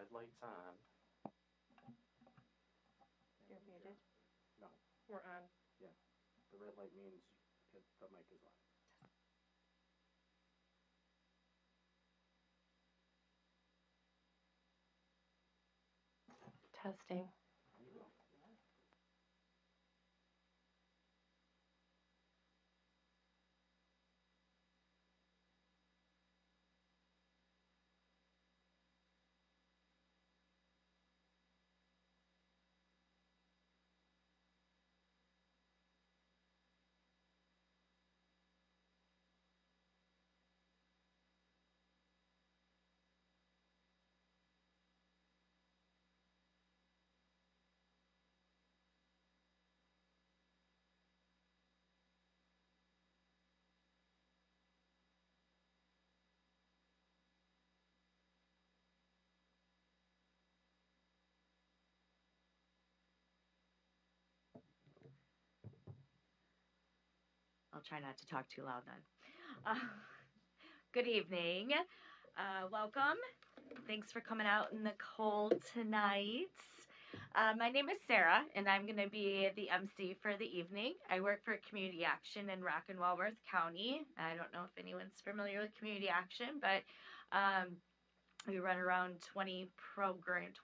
red light's on. You're muted. No. We're on. Yeah. The red light means the mic is on. Testing. I'll try not to talk too loud then. Good evening. Welcome. Thanks for coming out in the cold tonight. My name is Sarah, and I'm going to be the MC for the evening. I work for Community Action in Rock and Walworth County. I don't know if anyone's familiar with Community Action, but we run around 22 programs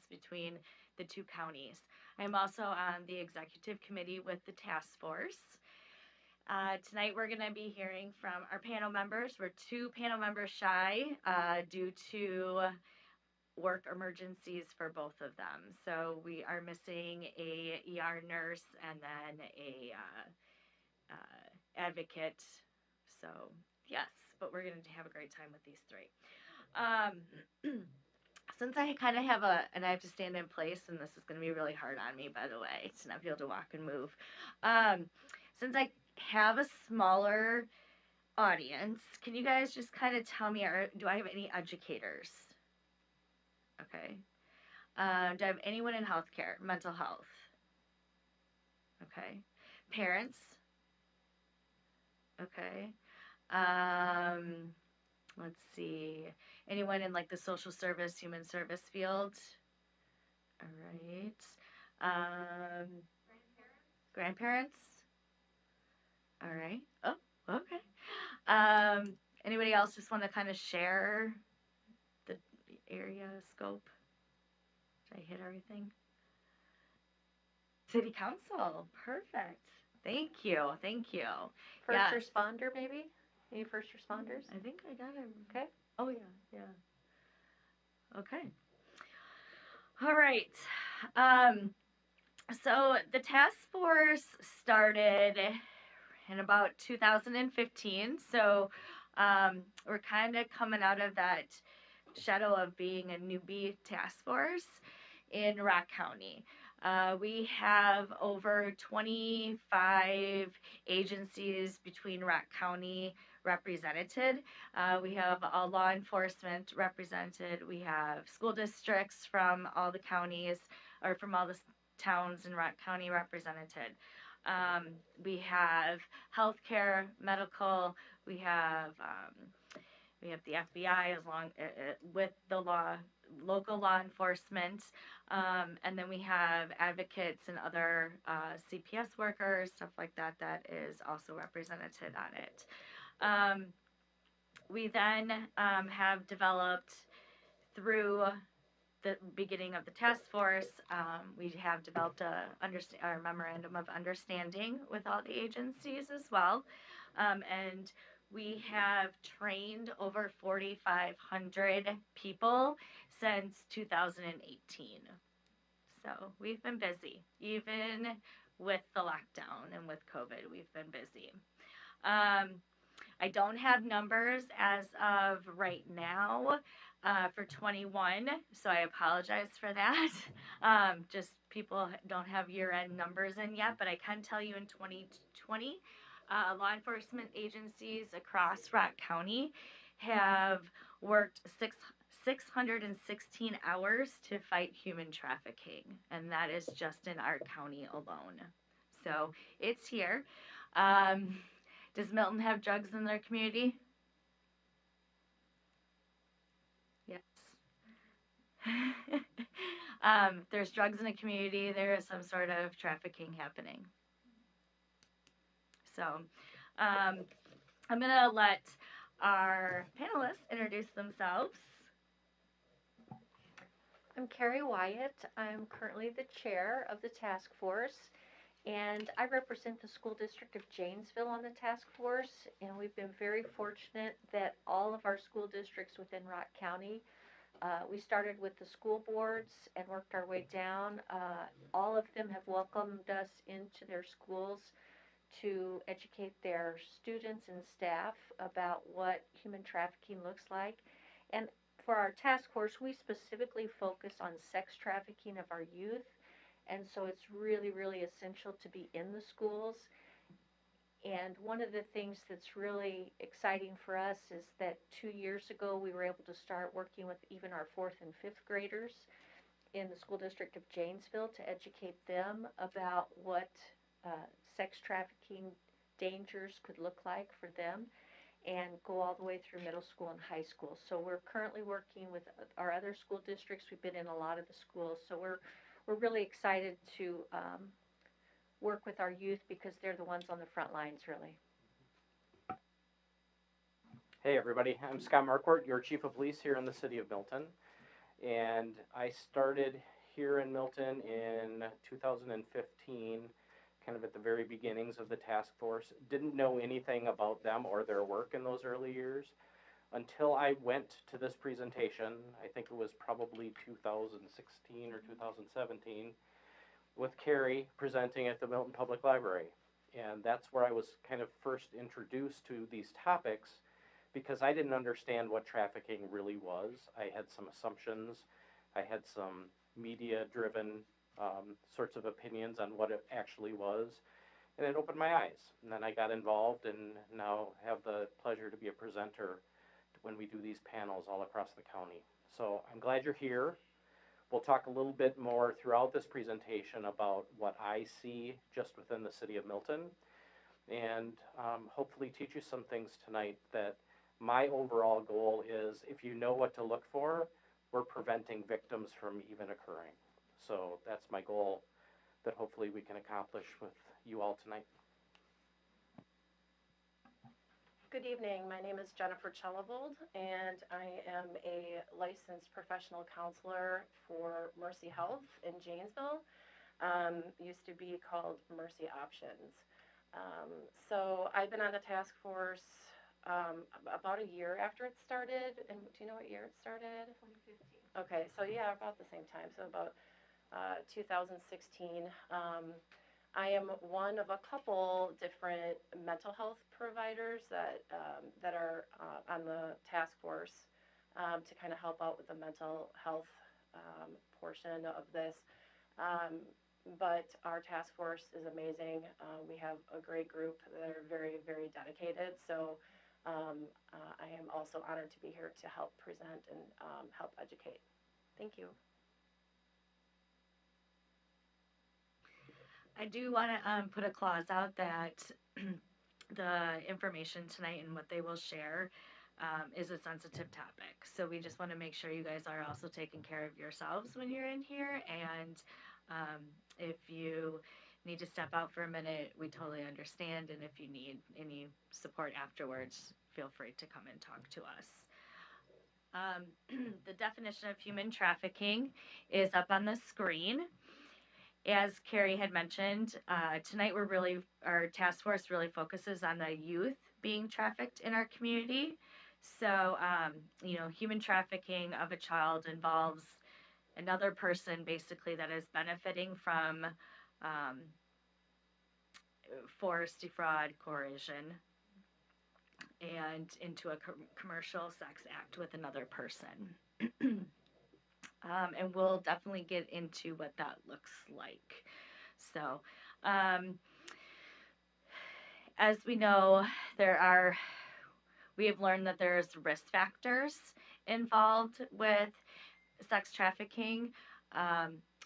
between the two counties. I'm also on the executive committee with the task force. Tonight we're going to be hearing from our panel members. We're 2 panel members shy due to work emergencies for both of them. So we are missing a ER nurse and then a advocate. So yes, but we're going to have a great time with these 3. Since I kind of have and I have to stand in place, and this is going to be really hard on me, by the way, to not be able to walk and move. Since I have a smaller audience, can you guys just kind of tell me, do I have any educators? Okay. Do I have anyone in healthcare, mental health? Okay. Parents? Okay. Let's see. Anyone in like the social service, human service field? All right. Grandparents? All right. Oh, okay. Anybody else just want to kind of share the area scope? Did I hit everything? City Council. Perfect. Thank you. First Yes. responder, maybe? Any first responders? I think I got it. Okay. Oh, yeah. Okay. All right. So the task force started in about 2015. So we're kind of coming out of that shadow of being a newbie task force in Rock County. We have over 25 agencies between Rock County represented. We have all law enforcement represented. We have school districts from all the counties or from all the towns in Rock County represented. We have healthcare, medical. We have the FBI with the local law enforcement, and then we have advocates and other CPS workers, stuff like that. That is also represented on it. We then have developed through the beginning of the task force, we have developed a memorandum of understanding with all the agencies as well. And we have trained over 4,500 people since 2018. So we've been busy, even with the lockdown and with COVID, we've been busy. I don't have numbers as of right now for 21, so I apologize for that. Just people don't have year-end numbers in yet, but I can tell you in 2020, law enforcement agencies across Rock County have worked 616 hours to fight human trafficking, and that is just in our county alone. So it's here. Does Milton have drugs in their community? Yes. If there's drugs in a community, there is some sort of trafficking happening. So I'm going to let our panelists introduce themselves. I'm Carrie Wyatt. I'm currently the chair of the task force, and I represent the school district of Janesville on the task force. And we've been very fortunate that all of our school districts within Rock County, we started with the school boards and worked our way down. All of them have welcomed us into their schools to educate their students and staff about what human trafficking looks like. And for our task force, we specifically focus on sex trafficking of our youth. And so it's really, really essential to be in the schools. And one of the things that's really exciting for us is that 2 years ago, we were able to start working with even our 4th and 5th graders in the school district of Janesville to educate them about what sex trafficking dangers could look like for them, and go all the way through middle school and high school. So we're currently working with our other school districts. We've been in a lot of the schools, so we're really excited to work with our youth because they're the ones on the front lines, really. Hey everybody, I'm Scott Marquart, your Chief of Police here in the city of Milton. And I started here in Milton in 2015, kind of at the very beginnings of the task force. Didn't know anything about them or their work in those early years until I went to this presentation. I think it was probably 2016 or 2017, with Carrie presenting at the Milton Public Library. And that's where I was kind of first introduced to these topics, because I didn't understand what trafficking really was. I had some assumptions. I had some media-driven sorts of opinions on what it actually was. And it opened my eyes. And then I got involved and now have the pleasure to be a presenter when we do these panels all across the county. So I'm glad you're here. We'll talk a little bit more throughout this presentation about what I see just within the city of Milton, and hopefully teach you some things tonight that my overall goal is, if you know what to look for, we're preventing victims from even occurring. So that's my goal that hopefully we can accomplish with you all tonight. Good evening. My name is Jennifer Chellevold, and I am a licensed professional counselor for Mercy Health in Janesville. Used to be called Mercy Options. So I've been on the task force about a year after it started. And do you know what year it started? 2015. Okay, so yeah, about the same time. So about 2016. I am one of a couple different mental health providers that are on the task force to kind of help out with the mental health portion of this. But our task force is amazing. We have a great group that are very, very dedicated. So I am also honored to be here to help present and help educate. Thank you. I do want to put a clause out that the information tonight and what they will share is a sensitive topic. So we just want to make sure you guys are also taking care of yourselves when you're in here. And if you need to step out for a minute, we totally understand. And if you need any support afterwards, feel free to come and talk to us. The definition of human trafficking is up on the screen. As Carrie had mentioned, tonight our task force really focuses on the youth being trafficked in our community. So, human trafficking of a child involves another person basically that is benefiting from force, defraud, coercion, and into a commercial sex act with another person. And we'll definitely get into what that looks like. So, as we know, we have learned that there's risk factors involved with sex trafficking.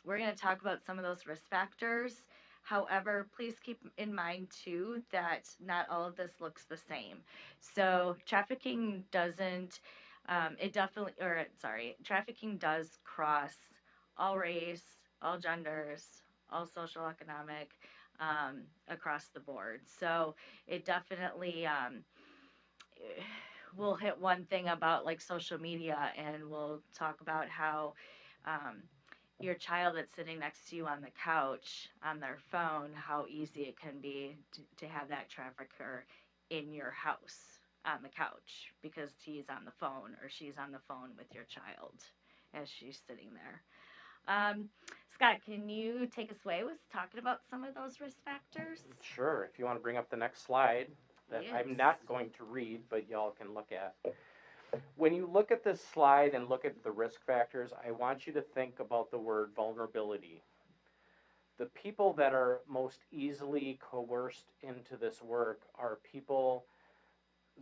We're going to talk about some of those risk factors. However, please keep in mind too that not all of this looks the same. So trafficking doesn't trafficking does cross all race, all genders, all social economic, across the board. So it definitely, we'll hit one thing about like social media, and we'll talk about how, um, your child that's sitting next to you on the couch on their phone, how easy it can be to have that trafficker in your house on the couch because he's on the phone or she's on the phone with your child as she's sitting there. Scott, can you take us away with talking about some of those risk factors? Sure, if you want to bring up the next slide that I'm Yes. not going to read, but y'all can look at. When you look at this slide and look at the risk factors, I want you to think about the word vulnerability. The people that are most easily coerced into this work are people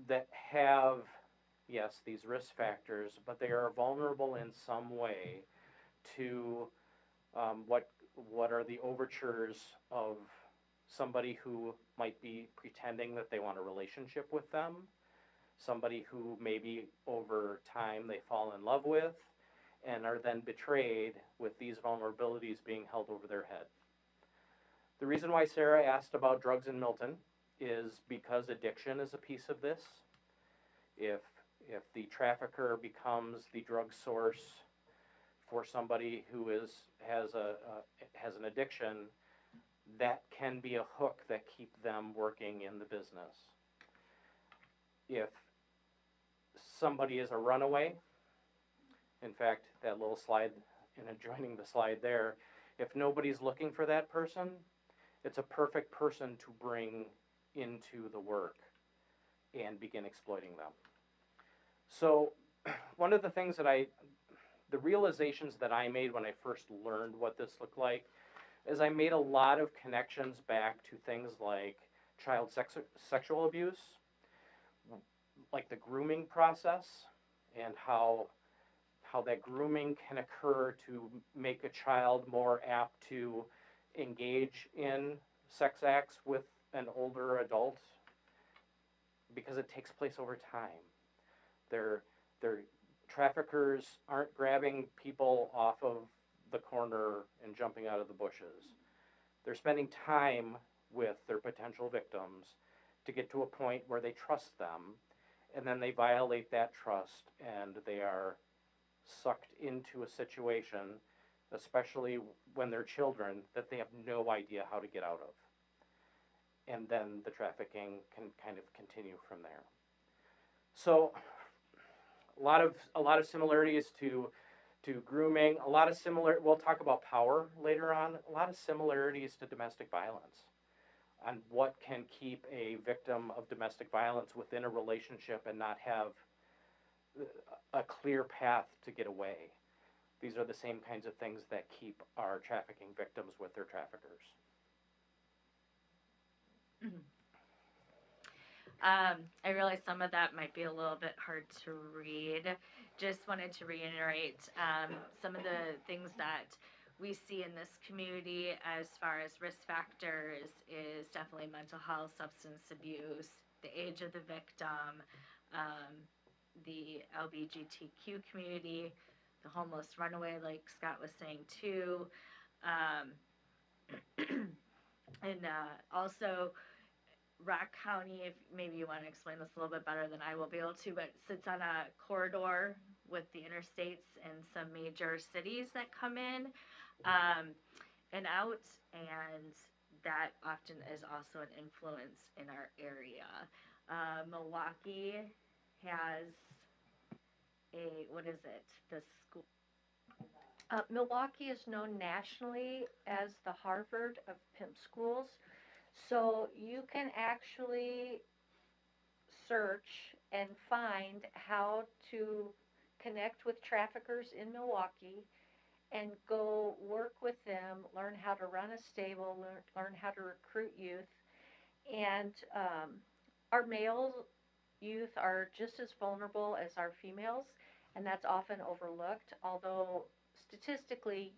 that have, yes, these risk factors, but they are vulnerable in some way to what are the overtures of somebody who might be pretending that they want a relationship with them, somebody who maybe over time they fall in love with, and are then betrayed with these vulnerabilities being held over their head. The reason why Sarah asked about drugs in Milton is because addiction is a piece of this. If if the trafficker becomes the drug source for somebody who has an addiction, that can be a hook that keep them working in the business. If somebody is a runaway, in fact, that little slide and adjoining the slide there, if nobody's looking for that person, it's a perfect person to bring into the work and begin exploiting them. So one of the things the realizations that I made when I first learned what this looked like is I made a lot of connections back to things like child sexual abuse, like the grooming process, and how that grooming can occur to make a child more apt to engage in sex acts with an older adult because it takes place over time. They're traffickers aren't grabbing people off of the corner and jumping out of the bushes. They're spending time with their potential victims to get to a point where they trust them, and then they violate that trust and they are sucked into a situation, especially when they're children, that they have no idea how to get out of. And then the trafficking can kind of continue from there. So a lot of similarities to grooming, we'll talk about power later on, a lot of similarities to domestic violence on what can keep a victim of domestic violence within a relationship and not have a clear path to get away. These are the same kinds of things that keep our trafficking victims with their traffickers. I realize some of that might be a little bit hard to read. Just wanted to reiterate some of the things that we see in this community as far as risk factors is definitely mental health, substance abuse, the age of the victim, the LGBTQ community, the homeless runaway, like Scott was saying too, and also Rock County, if maybe you want to explain this a little bit better than I will be able to, but sits on a corridor with the interstates and some major cities that come in and out, and that often is also an influence in our area. Milwaukee has the school. Milwaukee is known nationally as the Harvard of pimp schools. So you can actually search and find how to connect with traffickers in Milwaukee and go work with them, learn how to run a stable, learn how to recruit youth. And our male youth are just as vulnerable as our females, and that's often overlooked, although statistically,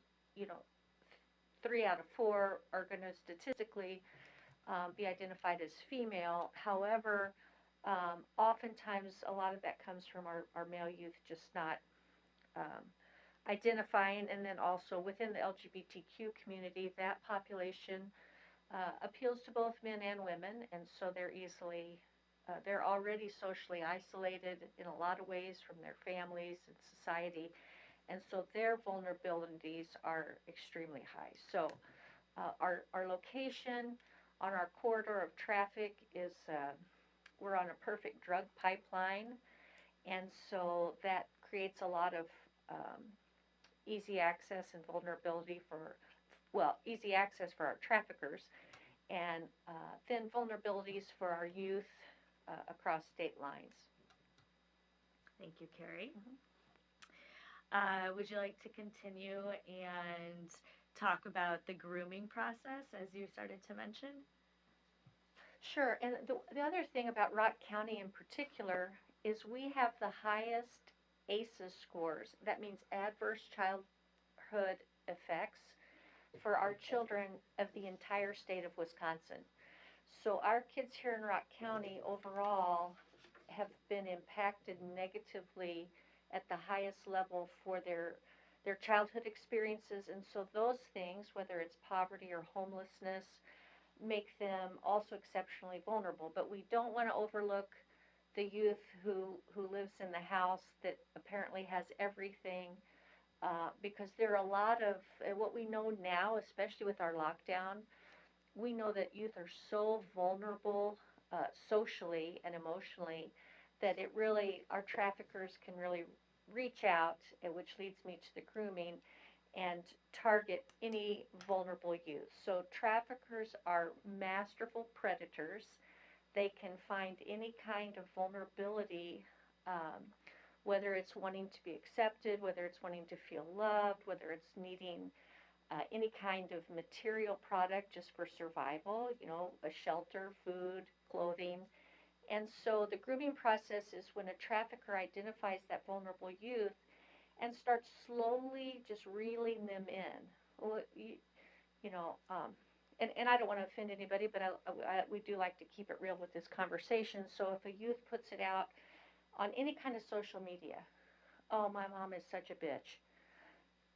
3 out of 4 are going to statistically be identified as female. However, Oftentimes, a lot of that comes from our male youth just not um, identifying, and then also within the LGBTQ community, that population appeals to both men and women, and so they're already socially isolated in a lot of ways from their families and society, and so their vulnerabilities are extremely high. So our location on our corridor of traffic is we're on a perfect drug pipeline, and so that creates a lot of um, easy access and vulnerability easy access for our traffickers, and then vulnerabilities for our youth across state lines. Thank you, Carrie. Mm-hmm. Would you like to continue and talk about the grooming process as you started to mention? Sure, and the other thing about Rock County in particular is we have the highest ACEs scores. That means adverse childhood effects for our children of the entire state of Wisconsin. So our kids here in Rock County overall have been impacted negatively at the highest level for their childhood experiences, and so those things, whether it's poverty or homelessness, make them also exceptionally vulnerable. But we don't want to overlook the youth who lives in the house that apparently has everything, because there are a lot of what we know now, especially with our lockdown. We know that youth are so vulnerable socially and emotionally that it really, our traffickers can really reach out, which leads me to the grooming, and target any vulnerable youth. So traffickers are masterful predators. They can find any kind of vulnerability, um, whether it's wanting to be accepted, whether it's wanting to feel loved, whether it's needing any kind of material product just for survival, a shelter, food, clothing. And so the grooming process is when a trafficker identifies that vulnerable youth and starts slowly just reeling them in. Well, you know, um, and I don't want to offend anybody, but we do like to keep it real with this conversation. So if a youth puts it out on any kind of social media, oh, my mom is such a bitch.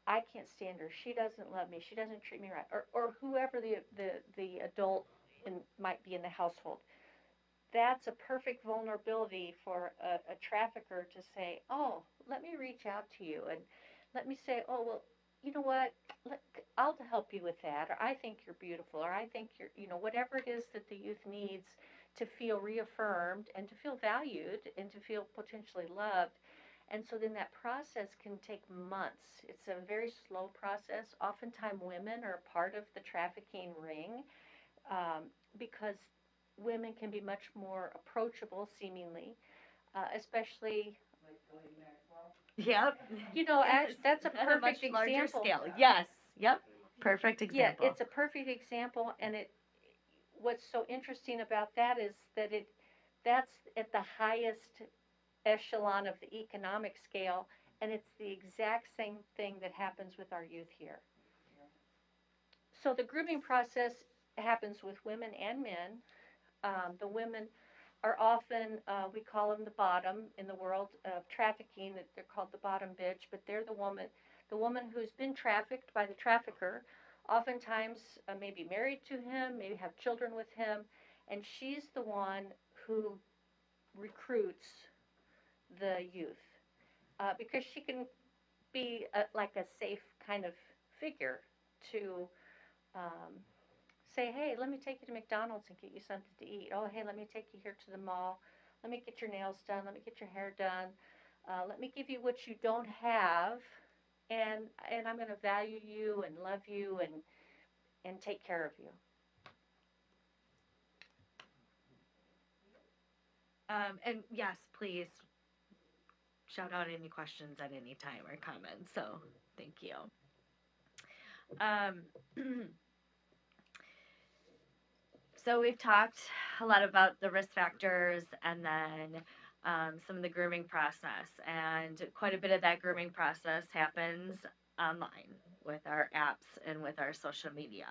I can't stand her. She doesn't love me. She doesn't treat me right. Or whoever the adult might be in the household. That's a perfect vulnerability for a trafficker to say, oh, let me reach out to you. And let me say, oh, well, you know what? I'll help you with that. Or I think you're beautiful. Or I think whatever it is that the youth needs to feel reaffirmed and to feel valued and to feel potentially loved. And so then that process can take months. It's a very slow process. Oftentimes women are part of the trafficking ring, because women can be much more approachable, seemingly, especially. Yep. Actually, that's a At a much perfect larger example. scale. Yes. Yep. Perfect example. Yeah, it's a perfect example, and what's so interesting about that is that that's at the highest echelon of the economic scale, and it's the exact same thing that happens with our youth here. So the grooming process happens with women and men. The women are often, we call them the bottom in the world of trafficking. That they're called the bottom bitch, but they're the woman who's been trafficked by the trafficker. Oftentimes, maybe married to him, maybe have children with him, and she's the one who recruits the youth, because she can be like a safe kind of figure to um, say, hey, let me take you to McDonald's and get you something to eat. Oh, hey, let me take you here to the mall. Let me get your nails done. Let me get your hair done. Let me give you what you don't have, and I'm going to value you and love you and take care of you. And yes, please shout out any questions at any time or comments. So thank you. So we've talked a lot about the risk factors and then some of the grooming process, and quite a bit of that grooming process happens online with our apps and with our social media.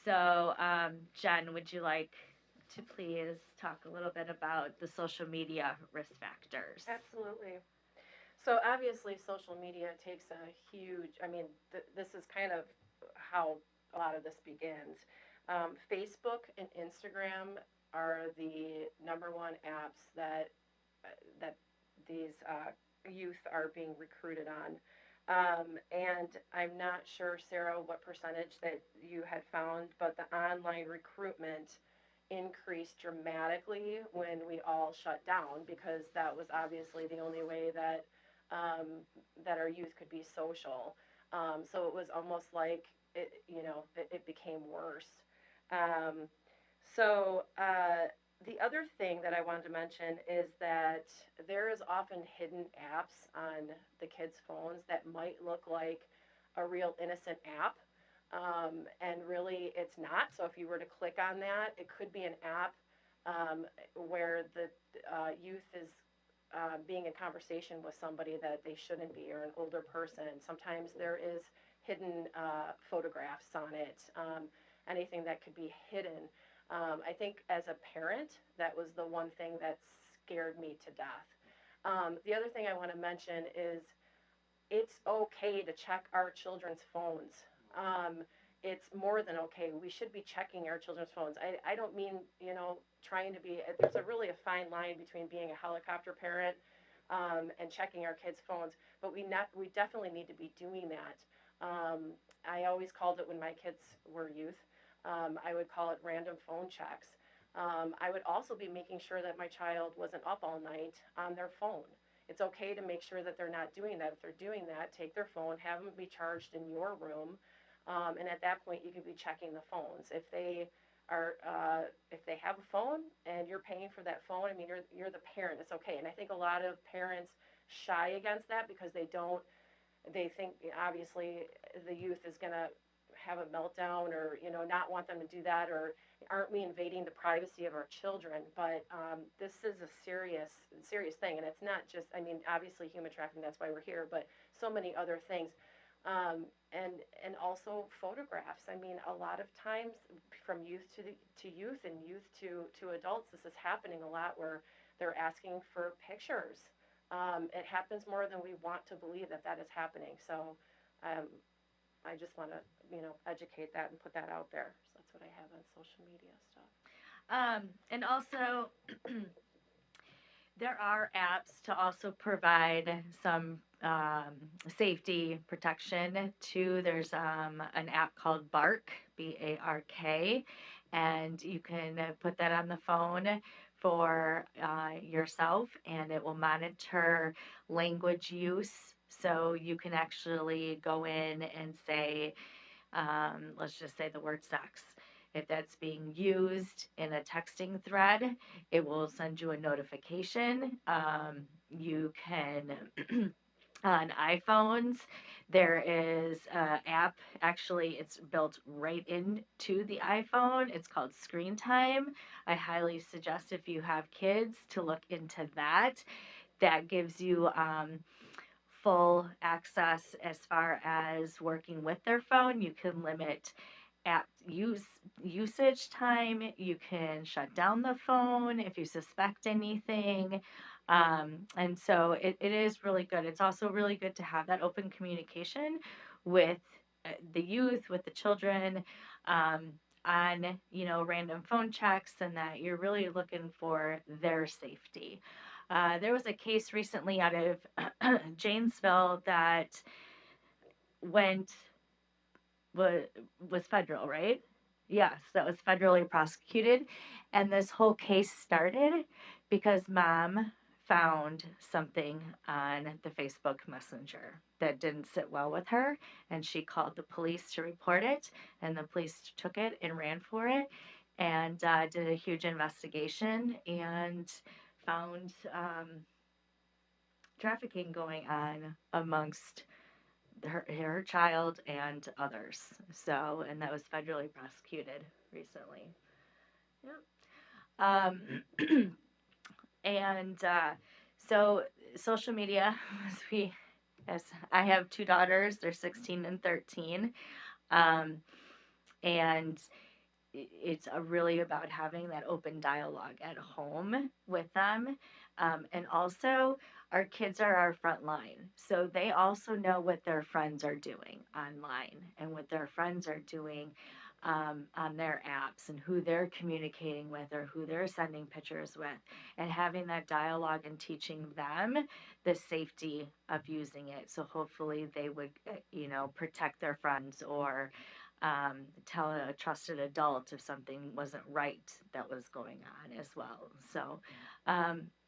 So Jen, would you like to please talk a little bit about the social media risk factors. Absolutely. So obviously, social media takes a huge. I mean, this is kind of how a lot of this begins. Facebook and Instagram are the number one apps that these youth are being recruited on. And I'm not sure, Sarah, what percentage that you had found, but the online recruitment increased dramatically when we all shut down because that was obviously the only way that our youth could be social. So it was almost like it became worse. Um, so the other thing that I wanted to mention is that there is often hidden apps on the kids' phones that might look like a real innocent app. And really, it's not. So if you were to click on that, it could be an app where the youth is being in conversation with somebody that they shouldn't be, or an older person. Sometimes there is hidden photographs on it, anything that could be hidden. I think as a parent, that was the one thing that scared me to death. The other thing I want to mention is it's okay to check our children's phones. It's more than okay. We should be checking our children's phones. I don't mean, trying to be, there's a fine line between being a helicopter parent and checking our kids' phones, but we definitely need to be doing that. I always called it when my kids were youth, I would call it random phone checks. I would also be making sure that my child wasn't up all night on their phone. It's okay to make sure that they're not doing that. If they're doing that, take their phone, have them be charged in your room, and at that point, you can be checking the phones. If they have a phone and you're paying for that phone, I mean, you're the parent. It's okay. And I think a lot of parents shy against that because they think obviously the youth is going to have a meltdown, or not want them to do that, or aren't we invading the privacy of our children? But this is a serious thing, and it's not just, I mean, obviously human trafficking, that's why we're here, but so many other things. And also photographs. I mean, a lot of times from youth to youth and youth to adults, this is happening a lot where they're asking for pictures. It happens more than we want to believe that is happening. So I just want to, educate that and put that out there. So that's what I have on social media stuff. And also, there are apps to also provide some safety protection too. There's an app called Bark, Bark, and you can put that on the phone for yourself, and it will monitor language use. So you can actually go in and say, let's just say the word sex. If that's being used in a texting thread, it will send you a notification. You can, on iPhones, there is an app, actually, it's built right into the iPhone. It's called Screen Time. I highly suggest if you have kids to look into that. That gives you full access as far as working with their phone. You can limit app usage time. You can shut down the phone if you suspect anything. And so it is really good. It's also really good to have that open communication with the youth, with the children, on random phone checks, and that you're really looking for their safety. There was a case recently out of Janesville that went was federal, right? Yes, that was federally prosecuted, and this whole case started because mom found something on the Facebook Messenger that didn't sit well with her, and she called the police to report it, and the police took it and ran for it, and did a huge investigation and found trafficking going on amongst her child and others. So, and that was federally prosecuted recently. Yep. And so social media, as I have two daughters, they're 16 and 13. And it's really about having that open dialogue at home with them. And also, our kids are our front line. So they also know what their friends are doing online and what their friends are doing on their apps and who they're communicating with or who they're sending pictures with. And having that dialogue and teaching them the safety of using it. So hopefully they would, protect their friends or tell a trusted adult if something wasn't right that was going on as well. So,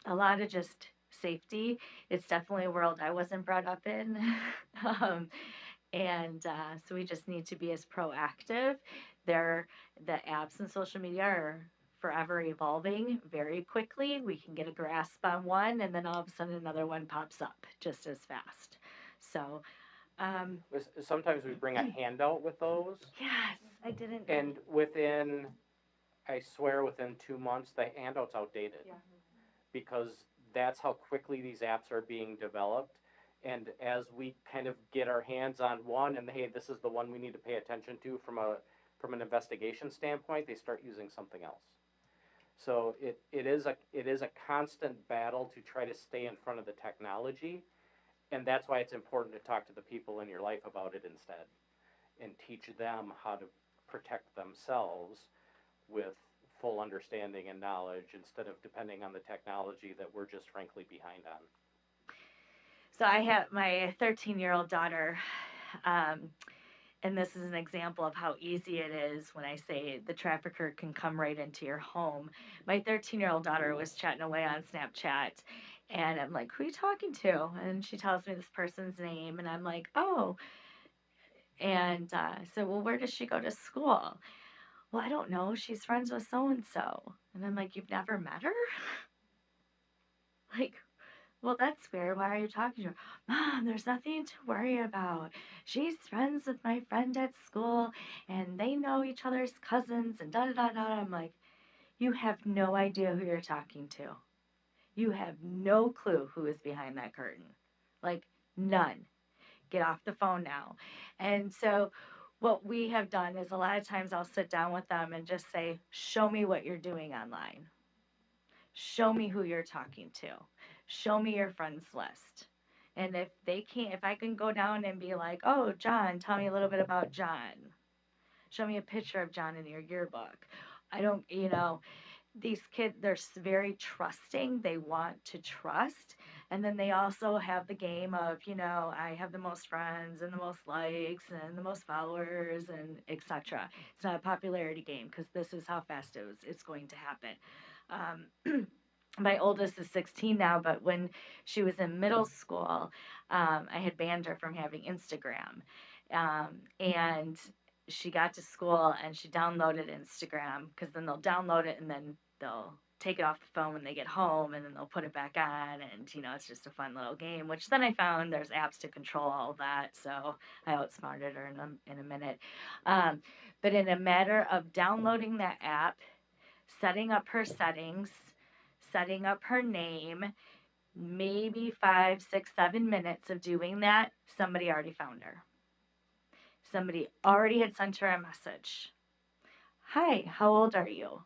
a lot of just safety. It's definitely a world I wasn't brought up in. um, and so we just need to be as proactive. The apps and social media are forever evolving very quickly. We can get a grasp on one, and then all of a sudden another one pops up just as fast. So, Sometimes we bring a handout with those, yes, I didn't. and I swear, within 2 months, the handout's outdated. Yeah. Because that's how quickly these apps are being developed. And as we kind of get our hands on one, and hey, this is the one we need to pay attention to from an investigation standpoint, they start using something else. So it is a constant battle to try to stay in front of the technology, and that's why it's important to talk to the people in your life about it instead, and teach them how to protect themselves with full understanding and knowledge instead of depending on the technology that we're just frankly behind on. So I have my 13-year-old daughter, um, and this is an example of how easy it is when I say the trafficker can come right into your home. My 13-year-old daughter was chatting away on Snapchat, and I'm like, "Who are you talking to?" And she tells me this person's name, and I'm like, "Oh." And so, well, where does she go to school? Well, I don't know. She's friends with so and so. And I'm like, "You've never met her?" Like, well, that's weird. Why are you talking to her? Mom, there's nothing to worry about. She's friends with my friend at school and they know each other's cousins and da da da da. I'm like, you have no idea who you're talking to. You have no clue who is behind that curtain. Like, none. Get off the phone now. And so, what we have done is a lot of times I'll sit down with them and just say, show me what you're doing online. Show me who you're talking to. Show me your friends list. And if I can go down and be like, oh, John, tell me a little bit about John. Show me a picture of John in your yearbook. I don't, these kids, they're very trusting. They want to trust. And then they also have the game of, I have the most friends and the most likes and the most followers and etc. It's not a popularity game because this is how fast it's going to happen. My oldest is 16 now, but when she was in middle school, I had banned her from having Instagram. And she got to school and she downloaded Instagram because then they'll download it and then they'll take it off the phone when they get home and then they'll put it back on. And, it's just a fun little game, which then I found there's apps to control all of that. So I outsmarted her in a minute. But in a matter of downloading that app, setting up her settings, setting up her name, maybe 5, 6, 7 minutes of doing that, somebody already found her. Somebody already had sent her a message. Hi, how old are you?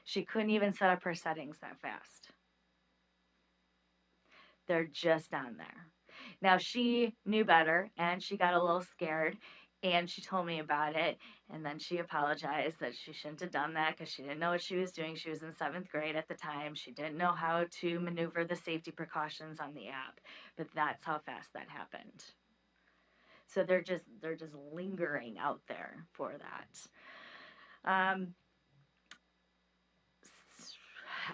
She couldn't even set up her settings that fast. They're just on there. Now she knew better and she got a little scared and she told me about it and then she apologized that she shouldn't have done that because she didn't know what she was doing. She was in 7th grade at the time. She didn't know how to maneuver the safety precautions on the app, but that's how fast that happened. So they're just lingering out there for that.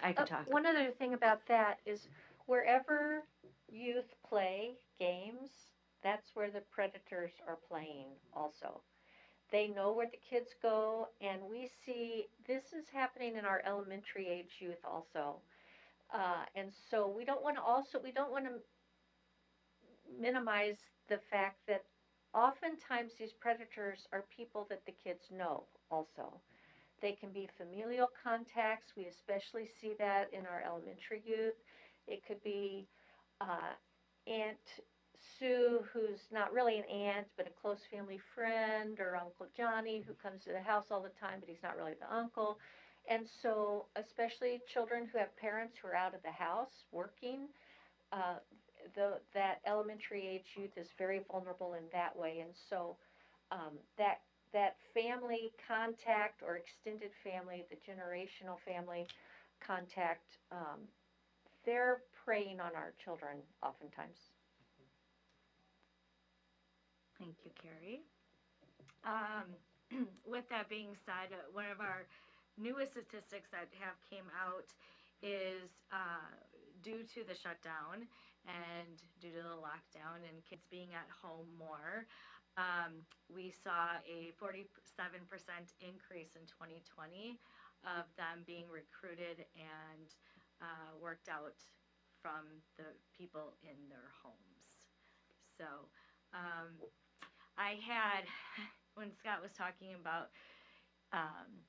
I could talk. One other thing about that is wherever youth play games, that's where the predators are playing also. They know where the kids go, and we see this is happening in our elementary age youth also. And so we don't want to minimize the fact that oftentimes these predators are people that the kids know also. They can be familial contacts. We especially see that in our elementary youth. It could be aunt Sue, who's not really an aunt, but a close family friend, or Uncle Johnny, who comes to the house all the time, but he's not really the uncle. And so, especially children who have parents who are out of the house working, uh, that elementary age youth is very vulnerable in that way. And so, that family contact or extended family, the generational family contact, they're preying on our children oftentimes. Thank you, Carrie. With that being said, one of our newest statistics that have came out is due to the shutdown and due to the lockdown and kids being at home more, we saw a 47% increase in 2020 of them being recruited and worked out from the people in their homes. So I had, when Scott was talking about um,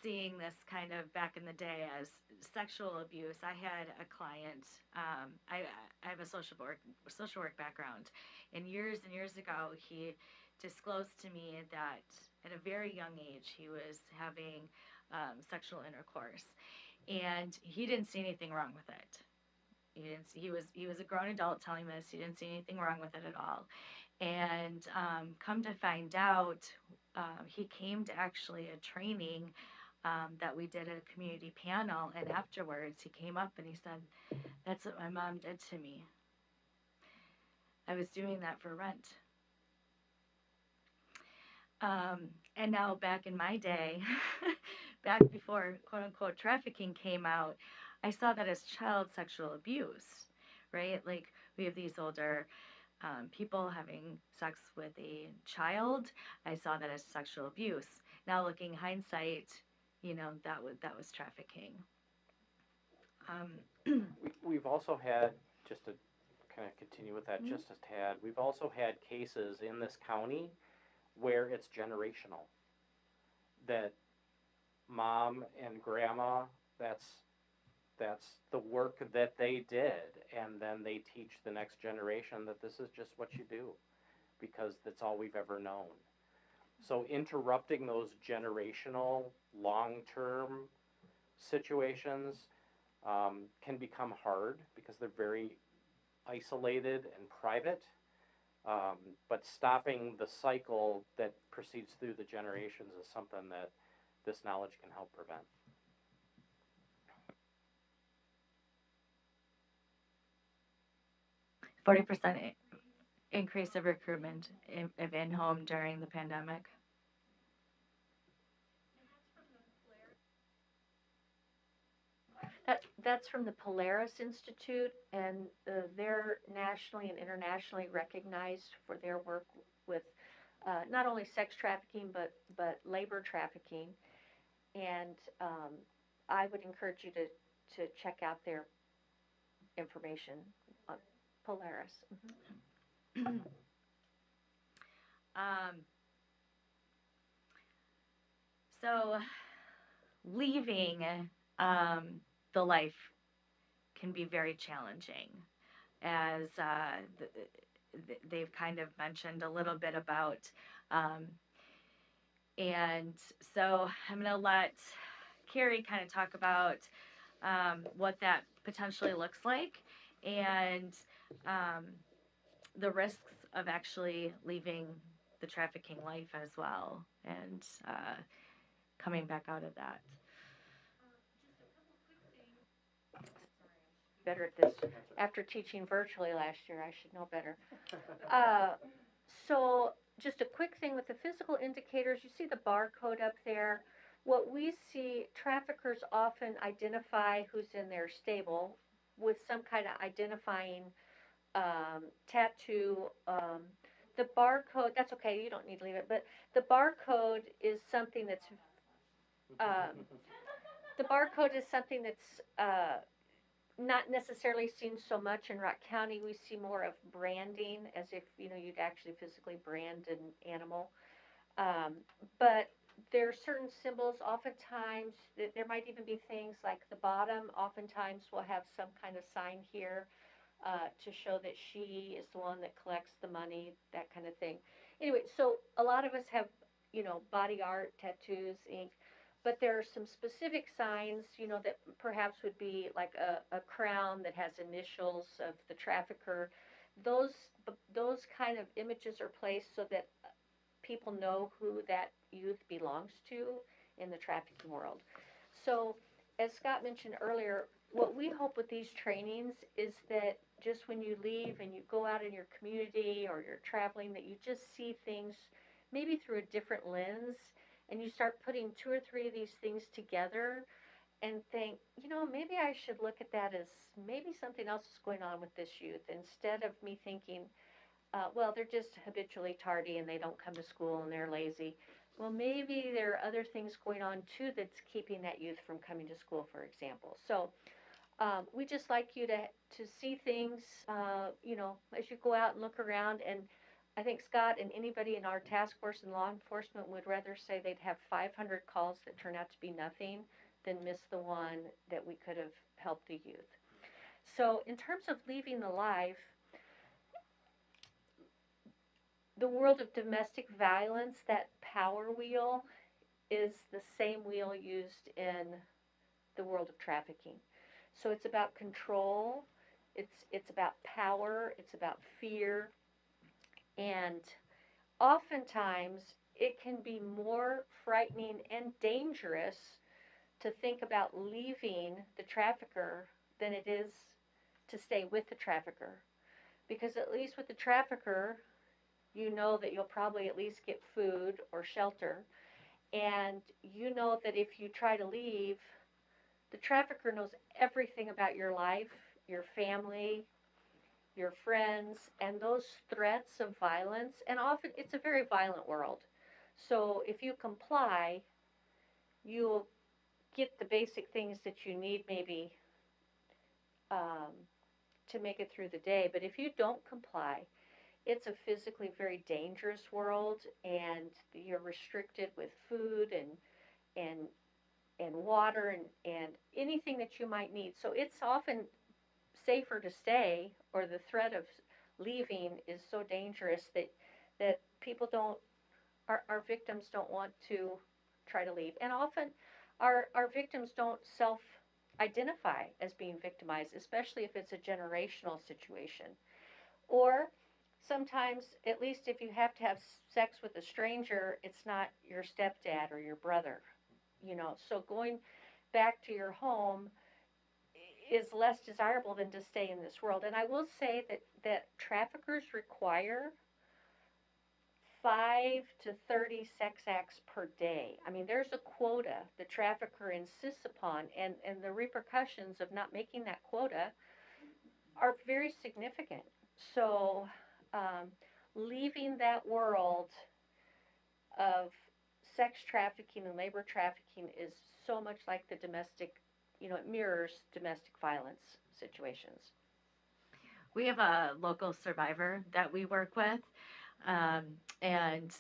seeing this kind of back in the day as sexual abuse, I had a client. I have a social work background, and years ago, he disclosed to me that at a very young age he was having sexual intercourse, and he didn't see anything wrong with it. He was a grown adult telling me this. He didn't see anything wrong with it at all. And come to find out, he came to actually a training that we did at a community panel, and afterwards he came up and he said, "That's what my mom did to me. I was doing that for rent." And now back in my day, back before quote unquote trafficking came out, I saw that as child sexual abuse, right? Like we have these older people having sex with a child. I saw that as sexual abuse. Now looking hindsight, that was trafficking. We've also had, just to kind of continue with that just a tad, we've also had cases in this county where it's generational. That mom and grandma, that's the work that they did, and then they teach the next generation that this is just what you do because that's all we've ever known. So interrupting those generational long-term situations can become hard because they're very isolated and private, but stopping the cycle that proceeds through the generations is something that this knowledge can help prevent. %40 increase of recruitment of in-home during the pandemic. That's from the Polaris Institute, and they're nationally and internationally recognized for their work with not only sex trafficking but labor trafficking. And I would encourage you to check out their information on Polaris. Mm-hmm. So leaving the life can be very challenging, as they've kind of mentioned a little bit about. And so I'm going to let Carrie kind of talk about what that potentially looks like and the risks of actually leaving the trafficking life as well and coming back out of that. Better at this. After teaching virtually last year, I should know better. So just a quick thing with the physical indicators, you see the barcode up there. What we see, traffickers often identify who's in their stable with some kind of identifying tattoo. The barcode, that's okay, you don't need to leave it, but the barcode is something that's not necessarily seen so much in Rock County. We see more of branding, as if you'd actually physically brand an animal. But there are certain symbols. Oftentimes, there might even be things like the bottom. Oftentimes, will have some kind of sign here. to show that she is the one that collects the money, that kind of thing. Anyway, so a lot of us have, body art, tattoos, ink, but there are some specific signs, that perhaps would be like a crown that has initials of the trafficker. Those those kind of images are placed so that people know who that youth belongs to in the trafficking world. So, as Scott mentioned earlier, what we hope with these trainings is that just when you leave and you go out in your community or you're traveling, that you just see things maybe through a different lens and you start putting two or three of these things together and think, maybe I should look at that as maybe something else is going on with this youth instead of me thinking, well, they're just habitually tardy and they don't come to school and they're lazy. Well, maybe there are other things going on too that's keeping that youth from coming to school, for example. So we just like you to see things, as you go out and look around. And I think Scott and anybody in our task force and law enforcement would rather say they'd have 500 calls that turn out to be nothing than miss the one that we could have helped the youth. So in terms of leaving the life, the world of domestic violence, that power wheel, is the same wheel used in the world of trafficking. So it's about control, it's about power, it's about fear, and oftentimes it can be more frightening and dangerous to think about leaving the trafficker than it is to stay with the trafficker. Because at least with the trafficker, you know that you'll probably at least get food or shelter. And you know that if you try to leave, the trafficker knows everything about your life, your family, your friends, and those threats of violence. And often it's a very violent world. So if you comply, you'll get the basic things that you need maybe um, to make it through the day. But if you don't comply, it's a physically very dangerous world, and you're restricted with food and and water and anything that you might need. So it's often safer to stay, or the threat of leaving is so dangerous that people don't, our victims don't want to try to leave. And often our victims don't self identify as being victimized, especially if it's a generational situation. Or sometimes, at least if you have to have sex with a stranger, it's not your stepdad or your brother. So going back to your home is less desirable than to stay in this world. And I will say that traffickers require 5 to 30 sex acts per day. I mean, there's a quota the trafficker insists upon, and the repercussions of not making that quota are very significant. So, leaving that world of sex trafficking and labor trafficking is so much like the domestic, it mirrors domestic violence situations. We have a local survivor that we work with, and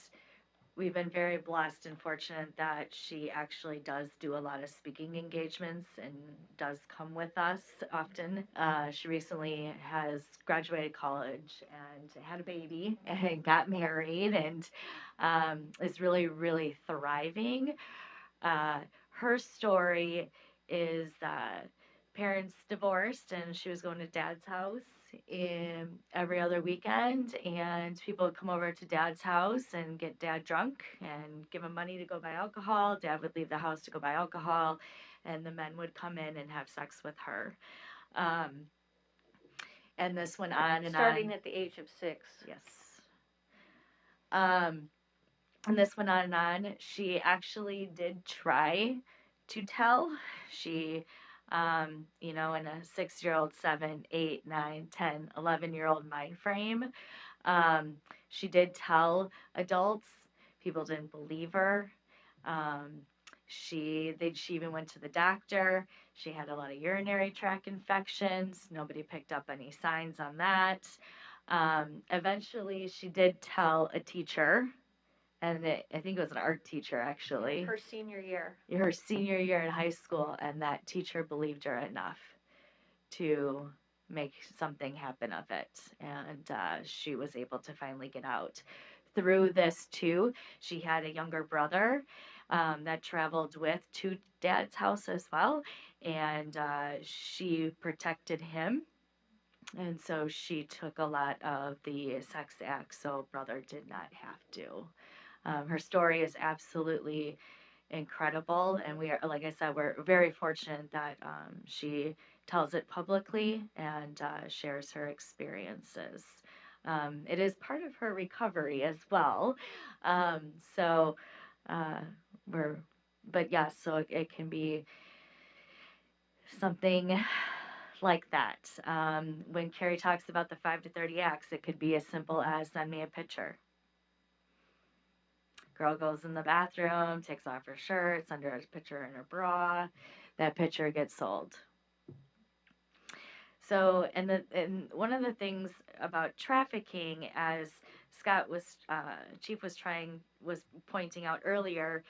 we've been very blessed and fortunate that she actually does do a lot of speaking engagements and does come with us often. She recently has graduated college and had a baby and got married, and is really, really thriving. Her story is that parents divorced and she was going to dad's house every other weekend, and people would come over to dad's house and get dad drunk and give him money to go buy alcohol. Dad would leave the house to go buy alcohol, and the men would come in and have sex with her. And this went on and Starting on. at the age of 6. Yes. And this went on and on. She actually did try to tell. She, in a 6-year-old, 7, 8, 9, 10, 11-year-old mind frame, she did tell adults. People didn't believe her. She even went to the doctor. She had a lot of urinary tract infections. Nobody picked up any signs on that. Eventually, she did tell a teacher, and I think it was an art teacher, actually. Her senior year. Her senior year in high school, and that teacher believed her enough to make something happen of it. And she was able to finally get out. Through this, too, she had a younger brother that traveled with to dad's house as well. And she protected him. And so she took a lot of the sex act, so brother did not have to. Her story is absolutely incredible, and we are, like I said, we're very fortunate that she tells it publicly and shares her experiences. It is part of her recovery as well. So uh, we're, but yes, so it can be something like that. When Carrie talks about the 5 to 30 acts, it could be as simple as send me a picture. Girl goes in the bathroom, takes off her shirt, it's under a picture in her bra. That picture gets sold. So, and one of the things about trafficking, as Scott was, Chief was pointing out earlier,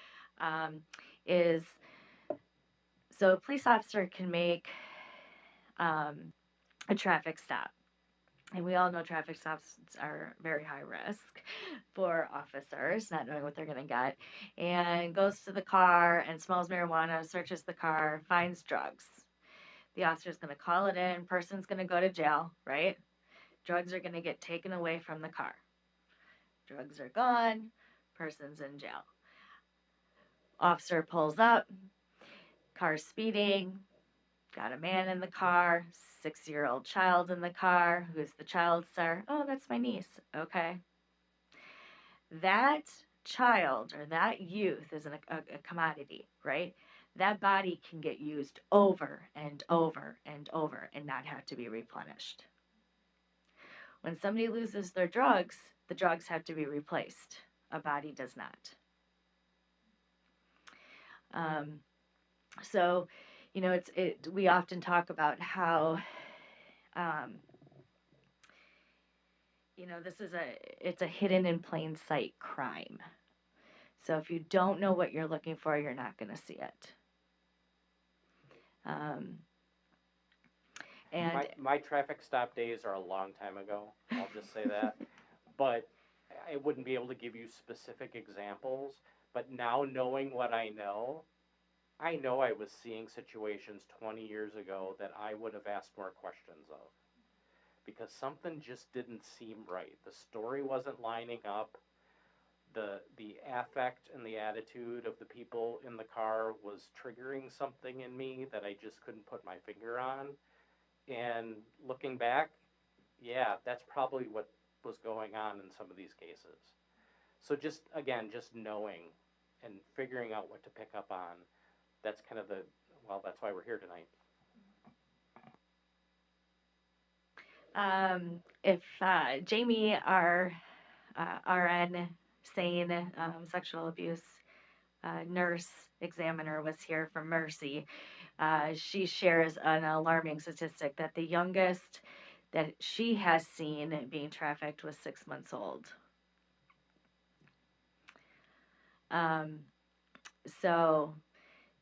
is so a police officer can make a traffic stop. And we all know traffic stops are very high risk for officers, not knowing what they're going to get, and goes to the car and smells marijuana, searches the car, finds drugs. The officer's going to call it in, person's going to go to jail, right? Drugs are going to get taken away from the car. Drugs are gone, person's in jail. Officer pulls up, car's speeding, got a man in the car, 6-year-old child in the car. Who's the child, sir? Oh, that's my niece. Okay. That child or that youth is a commodity, right? That body can get used over and over and over and not have to be replenished. When somebody loses their drugs, the drugs have to be replaced. A body does not. So, you know, we often talk about how, you know, it's a hidden in plain sight crime. So if you don't know what you're looking for, you're not going to see it. And my traffic stop days are a long time ago. I'll just say that. But I wouldn't be able to give you specific examples. But now knowing what I know I was seeing situations 20 years ago that I would have asked more questions of. Because something just didn't seem right. The story wasn't lining up. The affect and the attitude of the people in the car was triggering something in me that I just couldn't put my finger on. And looking back, yeah, that's probably what was going on in some of these cases. So just again, just knowing and figuring out what to pick up on, that's kind of that's why we're here tonight. If Jamie, our RN, sane sexual abuse nurse examiner, was here from Mercy, she shares an alarming statistic that the youngest that she has seen being trafficked was 6 months old. So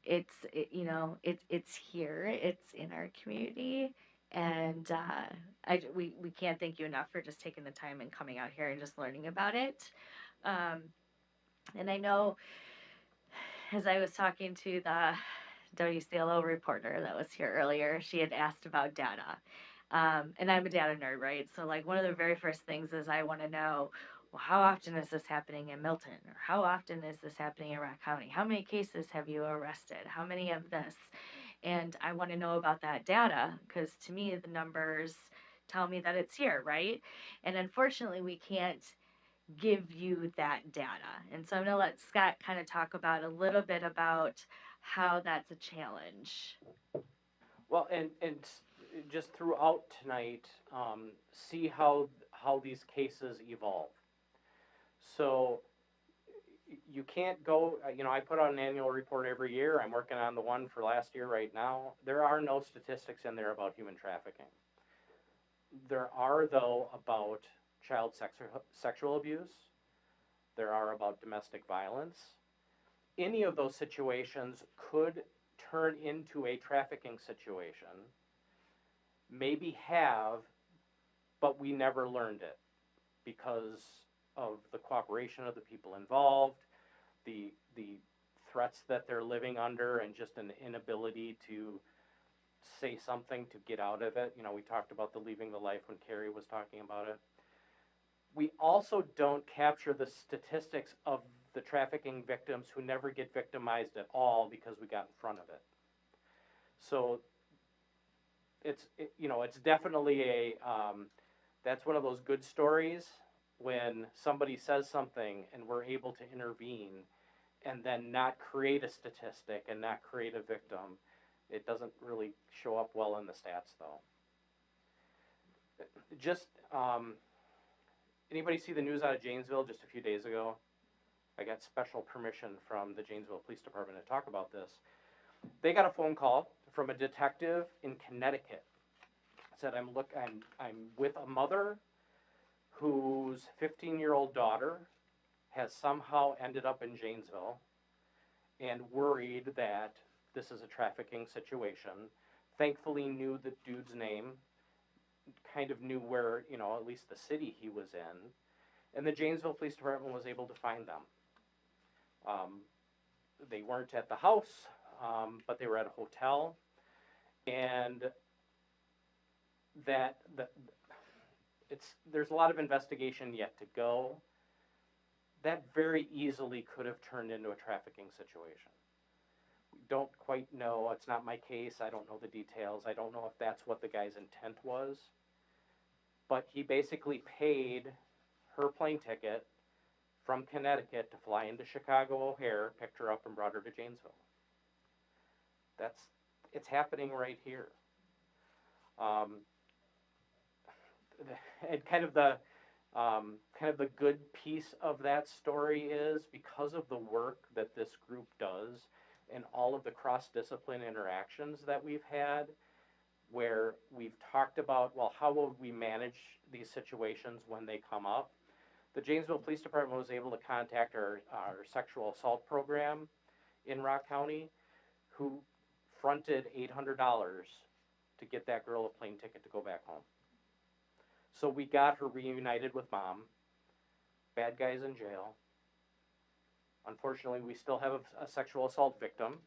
it's here, it's in our community, and we can't thank you enough for just taking the time and coming out here and just learning about it. And I know, as I was talking to the WCLO reporter that was here earlier, she had asked about data. And I'm a data nerd, right? So like one of the very first things is I want to know, well, how often is this happening in Milton? Or how often is this happening in Rock County? How many cases have you arrested? How many of this? And I want to know about that data, because to me, the numbers tell me that it's here, right? And unfortunately, we can't give you that data. And so I'm going to let Scott kind of talk about a little bit about how that's a challenge. Well, and just throughout tonight, see how these cases evolve. So you can't go, I put out an annual report every year. I'm working on the one for last year right now. There are no statistics in there about human trafficking. There are, though, about child sexual abuse. There are about domestic violence. Any of those situations could turn into a trafficking situation maybe have, but we never learned it because of the cooperation of the people involved, the threats that they're living under, and just an inability to say something to get out of it. You know, we talked about the leaving the life when Carrie was talking about it. We also don't capture the statistics of the trafficking victims who never get victimized at all because we got in front of it. So it's definitely that's one of those good stories when somebody says something and we're able to intervene and then not create a statistic and not create a victim. It doesn't really show up well in the stats, though. Just anybody see the news out of Janesville just a few days ago? I got special permission from the Janesville Police Department to talk about this. They got a phone call from a detective in Connecticut. Said, I'm with a mother whose 15-year-old daughter has somehow ended up in Janesville and worried that this is a trafficking situation. Thankfully knew the dude's name, kind of knew where, at least the city he was in. And the Janesville Police Department was able to find them. They weren't at the house, but they were at a hotel. And there's a lot of investigation yet to go. That very easily could have turned into a trafficking situation. We don't quite know. It's not my case. I don't know the details. I don't know if that's what the guy's intent was. But he basically paid her plane ticket from Connecticut to fly into Chicago O'Hare, picked her up, and brought her to Janesville. It's happening right here. And kind of the good piece of that story is because of the work that this group does and all of the cross-discipline interactions that we've had, where we've talked about, well, how will we manage these situations when they come up? The Janesville Police Department was able to contact our sexual assault program in Rock County, who fronted $800 to get that girl a plane ticket to go back home. So we got her reunited with mom. Bad guy's in jail. Unfortunately, we still have a sexual assault victim.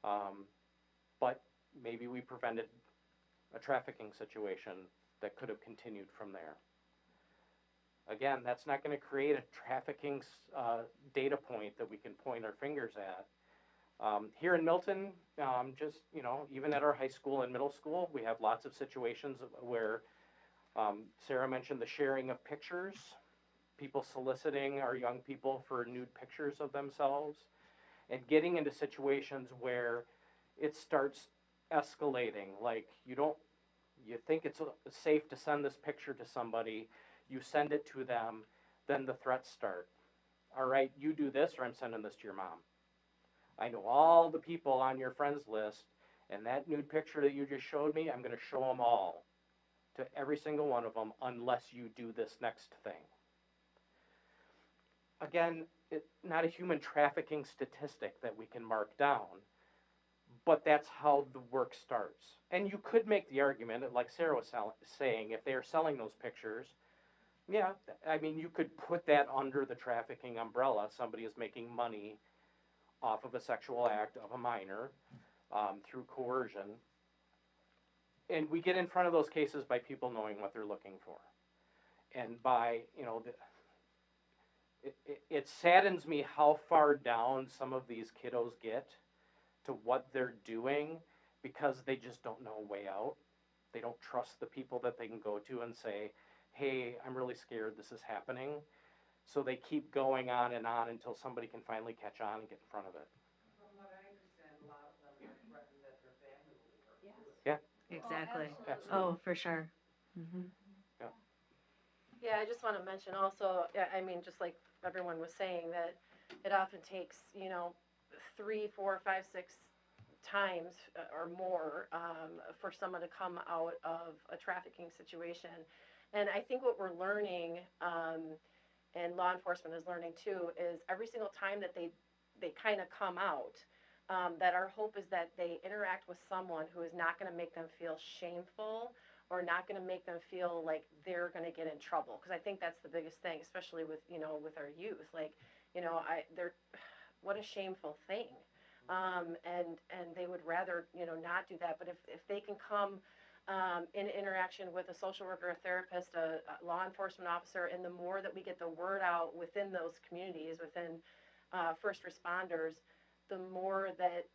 But maybe we prevented a trafficking situation that could have continued from there. Again, that's not going to create a trafficking data point that we can point our fingers at. Here in Milton, even at our high school and middle school, we have lots of situations where Sarah mentioned the sharing of pictures, people soliciting our young people for nude pictures of themselves, and getting into situations where it starts escalating. Like you think it's safe to send this picture to somebody, you send it to them, then the threats start. All right, you do this or I'm sending this to your mom. I know all the people on your friends list, and that nude picture that you just showed me, I'm going to show them all to every single one of them unless you do this next thing. Again, it's not a human trafficking statistic that we can mark down, but that's how the work starts. And you could make the argument, like Sarah was saying, if they are selling those pictures, yeah, I mean, you could put that under the trafficking umbrella. Somebody is making money off of a sexual act of a minor through coercion. And we get in front of those cases by people knowing what they're looking for. And by, it saddens me how far down some of these kiddos get to what they're doing because they just don't know a way out. They don't trust the people that they can go to and say, hey, I'm really scared this is happening. So they keep going on until somebody can finally catch on and get in front of it. From what I understand, a lot of them are threatened that their family will be hurt. Yes. Yeah. Exactly. Absolutely. Oh, for sure. Mm-hmm. Yeah, I just want to mention also, I mean, just like everyone was saying, that it often takes, 3, 4, 5, 6 times or more for someone to come out of a trafficking situation. And I think what we're learning, and law enforcement is learning too, is every single time that they kind of come out, that our hope is that they interact with someone who is not going to make them feel shameful or not going to make them feel like they're going to get in trouble. Because I think that's the biggest thing, especially with, with our youth. Like, they're, what a shameful thing. And they would rather, not do that. But if they can come in interaction with a social worker, a therapist, a law enforcement officer, and the more that we get the word out within those communities, within first responders, the more that,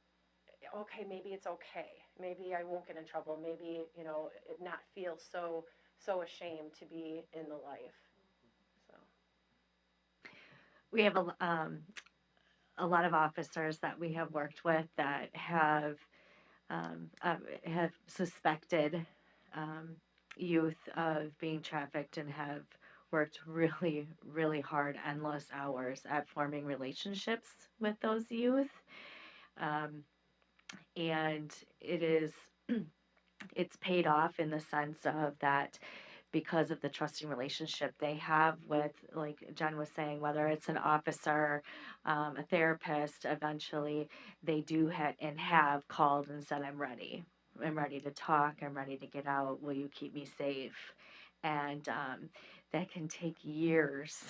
okay, maybe it's okay. Maybe I won't get in trouble. Maybe, it not feel so ashamed to be in the life. So. We have a lot of officers that we have worked with that have suspected youth of being trafficked and have worked really, really hard, endless hours at forming relationships with those youth. And it's paid off in the sense of that because of the trusting relationship they have with, like Jen was saying, whether it's an officer, a therapist, eventually they do have called and said, I'm ready to talk, I'm ready to get out, will you keep me safe? And that can take years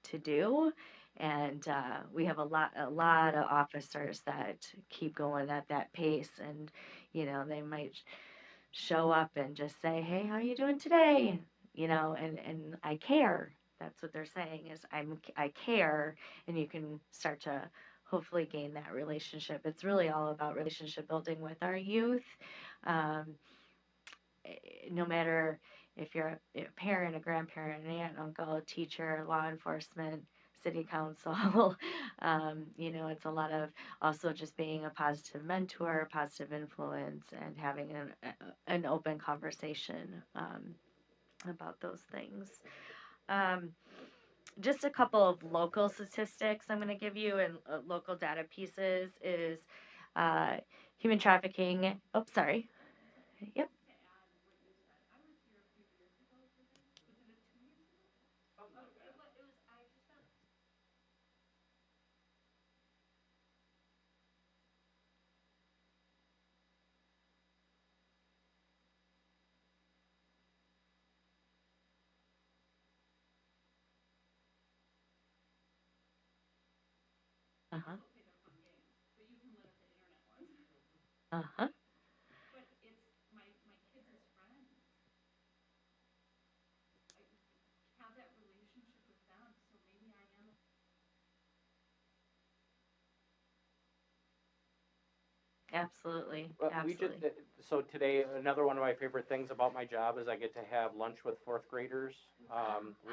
to do. And we have a lot of officers that keep going at that pace, and they might show up and just say, hey, how are you doing today? And I care. That's what they're saying is I care, and you can start to hopefully gain that relationship. It's really all about relationship building with our youth. No matter if you're a parent, a grandparent, an aunt, uncle, a teacher, law enforcement, city council, it's a lot of also just being a positive mentor, positive influence, and having an open conversation about those things. Just a couple of local statistics I'm going to give you, and local data pieces is human trafficking. Oh, sorry. Yep. Uh-huh. Uh-huh. Absolutely. We just, Absolutely. so today, another one of my favorite things about my job is I get to have lunch with fourth graders. We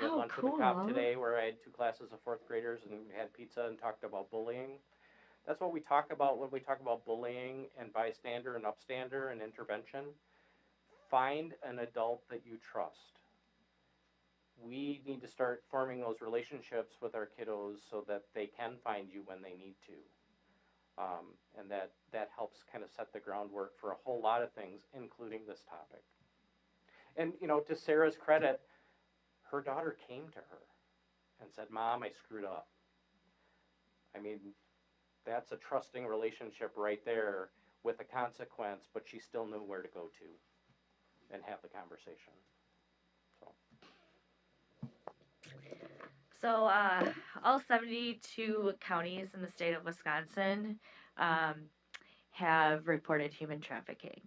had Oh, lunch with a cop cool. today where I had 2 classes of fourth graders and we had pizza and talked about bullying. That's what we talk about when we talk about bullying and bystander and upstander and intervention. Find an adult that you trust. We need to start forming those relationships with our kiddos so that they can find you when they need to. And that helps kind of set the groundwork for a whole lot of things, including this topic. And, to Sarah's credit, her daughter came to her and said, Mom, I screwed up. I mean, that's a trusting relationship right there with a consequence, but she still knew where to go to and have the conversation. So, all 72 counties in the state of Wisconsin have reported human trafficking.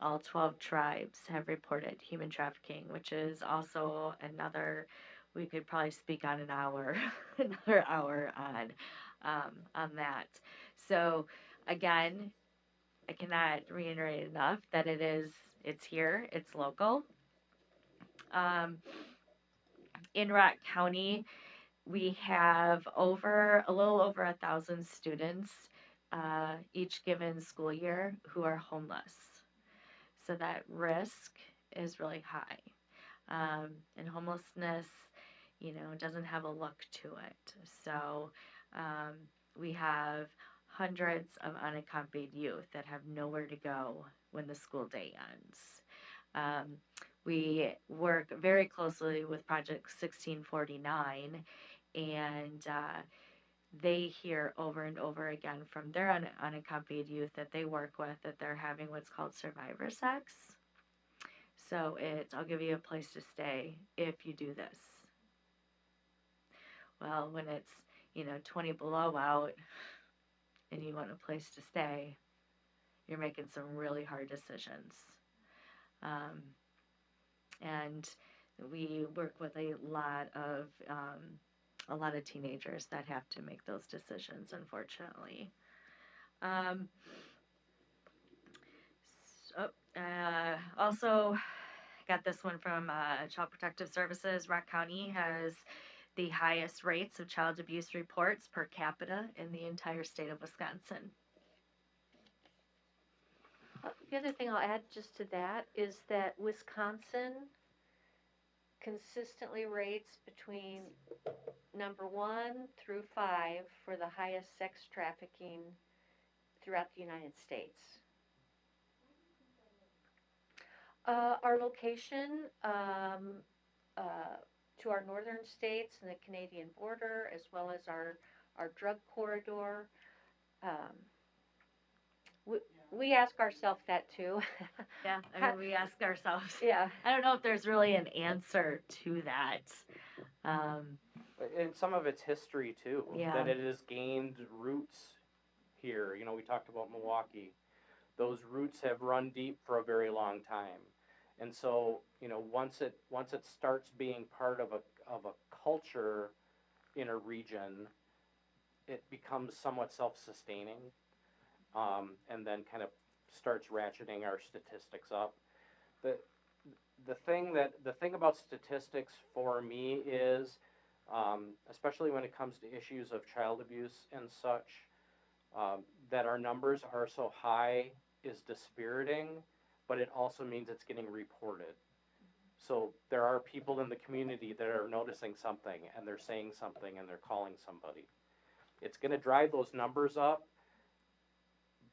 All 12 tribes have reported human trafficking, which is also we could probably speak on another hour on that. So, again, I cannot reiterate enough that it's here, it's local. In Rock County, we have a little over 1,000 students each given school year who are homeless. So that risk is really high. And homelessness, doesn't have a look to it. So we have hundreds of unaccompanied youth that have nowhere to go when the school day ends. We work very closely with Project 1649, and they hear over and over again from their unaccompanied youth that they work with that they're having what's called survivor sex. So it's, I'll give you a place to stay if you do this. Well, when it's, 20 below out and you want a place to stay, you're making some really hard decisions. And we work with a lot of teenagers that have to make those decisions, unfortunately. Also, got this one from Child Protective Services. Rock County has the highest rates of child abuse reports per capita in the entire state of Wisconsin. The other thing I'll add just to that is that Wisconsin consistently rates between number 1 through 5 for the highest sex trafficking throughout the United States. Our location to our northern states and the Canadian border, as well as our drug corridor. We ask ourselves that too. Yeah, I mean, we ask ourselves. Yeah. I don't know if there's really an answer to that. And some of it's history too. Yeah. That it has gained roots here. We talked about Milwaukee. Those roots have run deep for a very long time. And so, once it starts being part of a culture in a region, it becomes somewhat self-sustaining, and then kind of starts ratcheting our statistics up. The thing about statistics for me is, especially when it comes to issues of child abuse and such, that our numbers are so high is dispiriting, but it also means it's getting reported. So there are people in the community that are noticing something, and they're saying something, and they're calling somebody. It's going to drive those numbers up,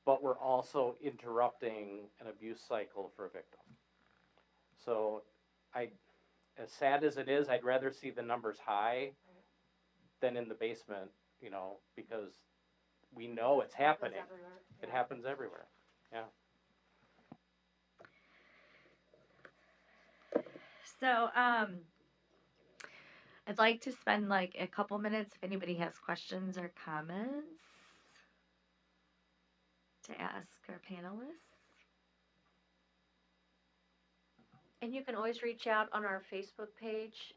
but we're also interrupting an abuse cycle for a victim. So as sad as it is, I'd rather see the numbers high than in the basement, because we know it's happening. It happens everywhere. Yeah. So, I'd like to spend like a couple minutes if anybody has questions or comments to ask our panelists. And you can always reach out on our Facebook page.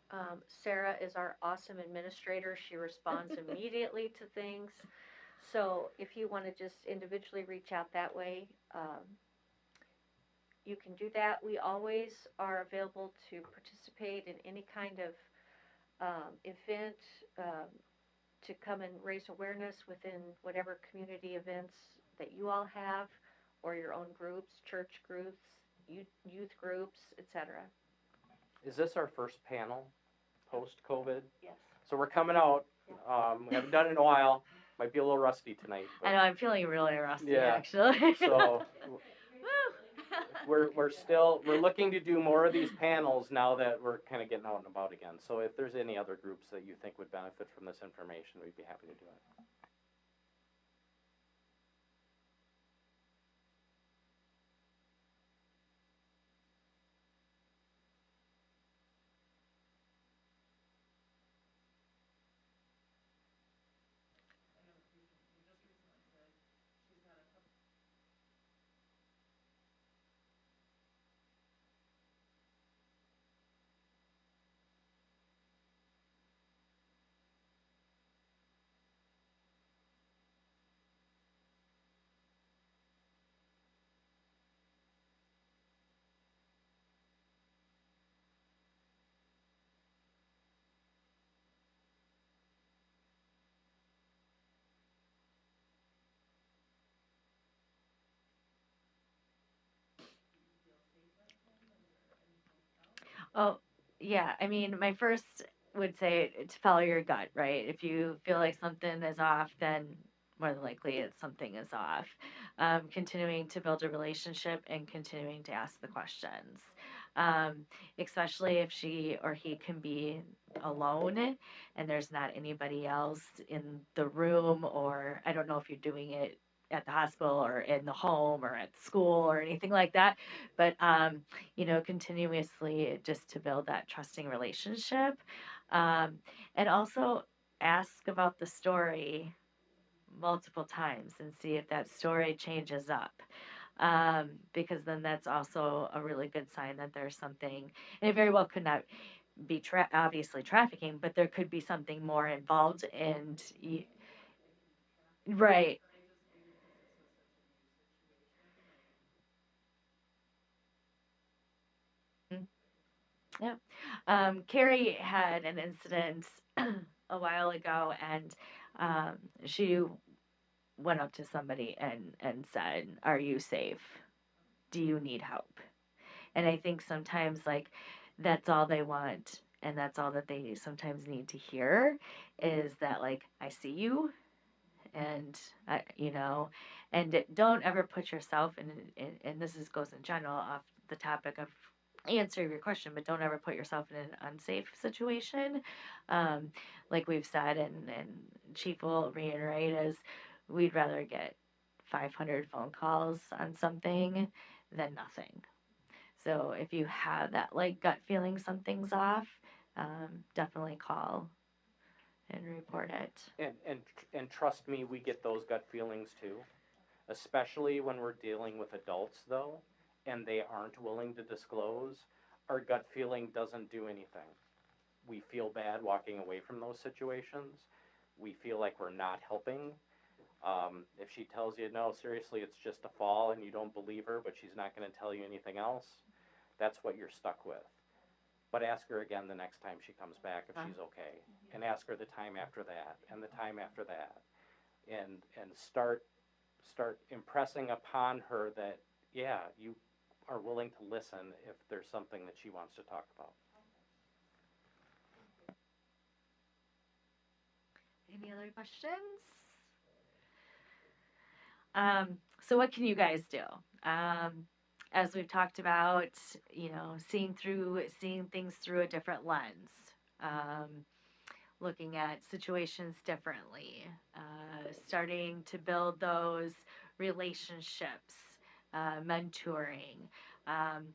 Sarah is our awesome administrator. She responds immediately to things. So if you want to just individually reach out that way, you can do that. We always are available to participate in any kind of event, to come and raise awareness within whatever community events that you all have, or your own groups, church groups, youth groups, etc. Is this our first panel post-COVID? Yes. So we're coming out. We haven't done it in a while. Might be a little rusty tonight. I know, I'm feeling really rusty, Yeah. actually. So we're looking to do more of these panels now that we're kind of getting out and about again. So if there's any other groups that you think would benefit from this information, we'd be happy to do it. Oh, yeah. I mean, my first would say to follow your gut, right? If you feel like something is off, then more than likely it's something is off. Continuing to build a relationship and continuing to ask the questions. especially if she or he can be alone and there's not anybody else in the room, or I don't know if you're doing it at the hospital or in the home or at school or anything like that, but continuously just to build that trusting relationship, and also ask about the story multiple times and see if that story changes up, because then that's also a really good sign that there's something, and it very well could not be obviously trafficking, but there could be something more involved, and right. Mm, yeah. Carrie had an incident a while ago, and she went up to somebody and said, "Are you safe? Do you need help?" And I think sometimes, like, that's all they want, and that's all that they sometimes need to hear, is that, like, I see you, and and don't ever put yourself in, and this is goes in general off the topic of answering your question, but don't ever put yourself in an unsafe situation. um, like we've said, and Chief will reiterate, is we'd rather get 500 phone calls on something than nothing. So if you have that, like, gut feeling something's off, definitely call and report it. And trust me, we get those gut feelings too, especially when we're dealing with adults though, and they aren't willing to disclose. Our gut feeling doesn't do anything. We feel bad walking away from those situations. We feel like we're not helping. If she tells you, no, seriously, it's just a fall, and you don't believe her, but she's not going to tell you anything else, that's what you're stuck with. But ask her again the next time she comes back if she's okay, and ask her the time after that, and the time after that, and start impressing upon her that, yeah, you are willing to listen if there's something that she wants to talk about. Any other questions? So what can you guys do? As we've talked about, seeing things through a different lens, looking at situations differently, starting to build those relationships, mentoring. Um,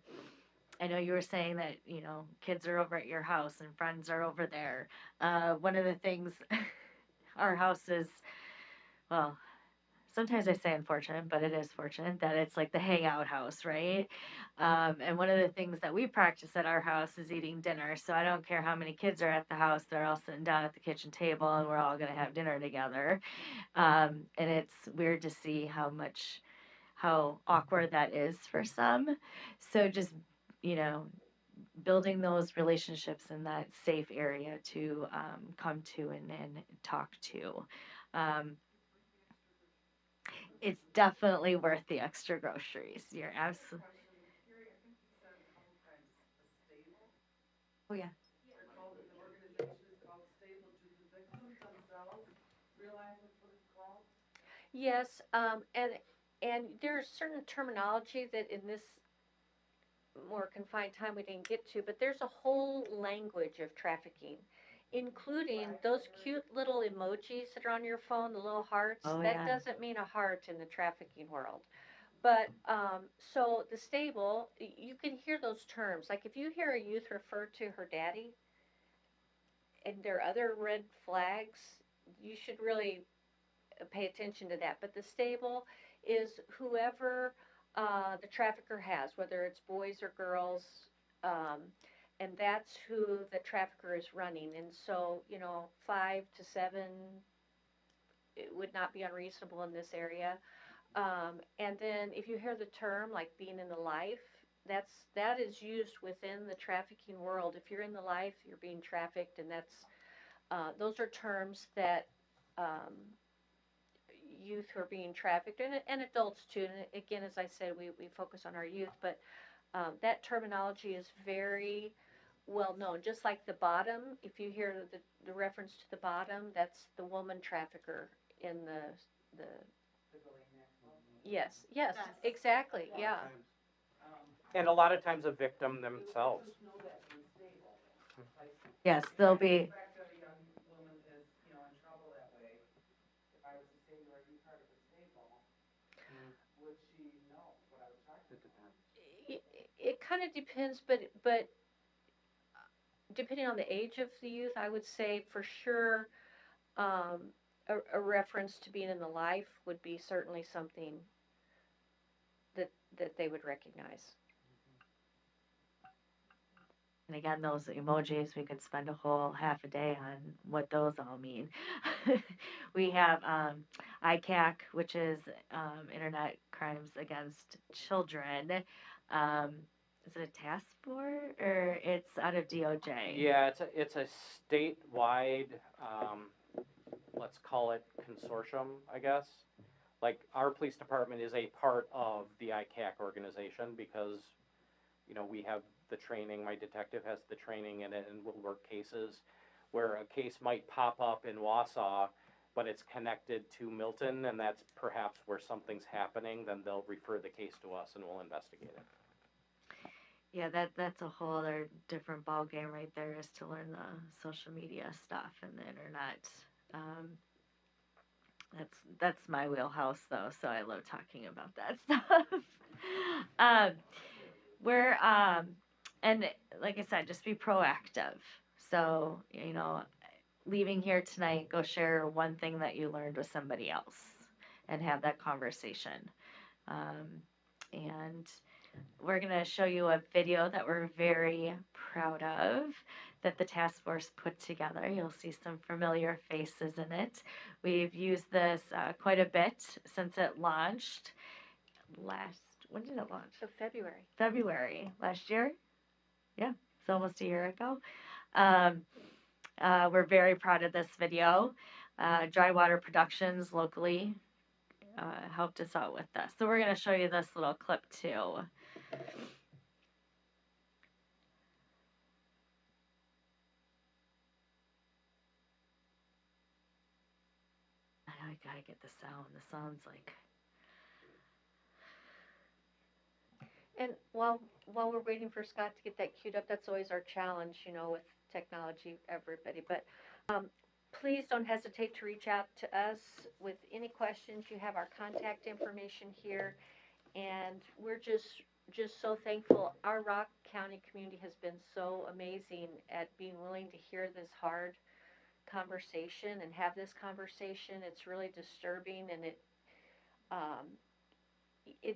I know you were saying that, kids are over at your house and friends are over there. One of the things, our house is, well, sometimes I say unfortunate, but it is fortunate that it's like the hangout house, right? And one of the things that we practice at our house is eating dinner. So I don't care how many kids are at the house, they're all sitting down at the kitchen table and we're all going to have dinner together. And it's weird to see how awkward that is for some. So just, you know, building those relationships in that safe area to come to and talk to. Um, it's definitely worth the extra groceries. You're absolutely. Carrie, I think you said a couple times the stable. Oh yeah. They're called, the organization is called Stable. Do the victims themselves realize that's what it's called? Yes, and there's certain terminology that in this more confined time we didn't get to, but there's a whole language of trafficking, including those cute little emojis that are on your phone, the little hearts. Oh That yeah. doesn't mean a heart in the trafficking world. But so the stable, you can hear those terms. Like if you hear a youth refer to her daddy, and there are other red flags, you should really pay attention to that. But the stable is whoever the trafficker has, whether it's boys or girls, um, and that's who the trafficker is running. And so, 5 to 7, it would not be unreasonable in this area. And then if you hear the term like being in the life, that is used within the trafficking world. If you're in the life, you're being trafficked, and those are terms that um, youth who are being trafficked, and adults too. And again, as I said, we focus on our youth, but that terminology is very well known. Just like the bottom, if you hear the reference to the bottom, that's the woman trafficker in the The going next. yes, yes, Yes. exactly, yeah. And a lot of times a victim themselves. Just know that you're stable. Like, Yes, they'll be. the fact that a young woman is, you know, in trouble that way, if I was to say to her, "Are you part of a stable?" Would she know what I was talking about? It kind of depends, but depending on the age of the youth, I would say for sure a reference to being in the life would be certainly something that they would recognize. And again, those emojis, we could spend a whole half a day on what those all mean. We have ICAC, which is Internet Crimes Against Children. Is it a task force or it's out of DOJ? Yeah, it's a statewide, let's call it consortium, I guess. Like our police department is a part of the ICAC organization because, you know, we have the training. My detective has the training in it, and we'll work cases where a case might pop up in Wausau, but it's connected to Milton, and that's perhaps where something's happening. Then they'll refer the case to us, and we'll investigate it. Yeah, that's a whole other different ball game right there, is to learn the social media stuff and the internet. Um, that's my wheelhouse though, so I love talking about that stuff. um, we're and like I said, just be proactive. So leaving here tonight, go share one thing that you learned with somebody else, and have that conversation. And we're going to show you a video that we're very proud of that the task force put together. You'll see some familiar faces in it. We've used this quite a bit since it launched when did it launch? So February. February last year. Yeah, it's almost a year ago. We're very proud of this video. Dry Water Productions locally helped us out with this. So we're going to show you this little clip too. I gotta get the sound. The sound's like. And while we're waiting for Scott to get that queued up, that's always our challenge, with technology, everybody. But please don't hesitate to reach out to us with any questions. You have our contact information here, and we're just so thankful. Our Rock County community has been so amazing at being willing to hear this hard conversation and have this conversation. It's really disturbing, and it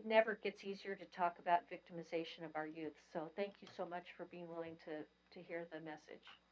never gets easier to talk about victimization of our youth. So thank you so much for being willing to hear the message.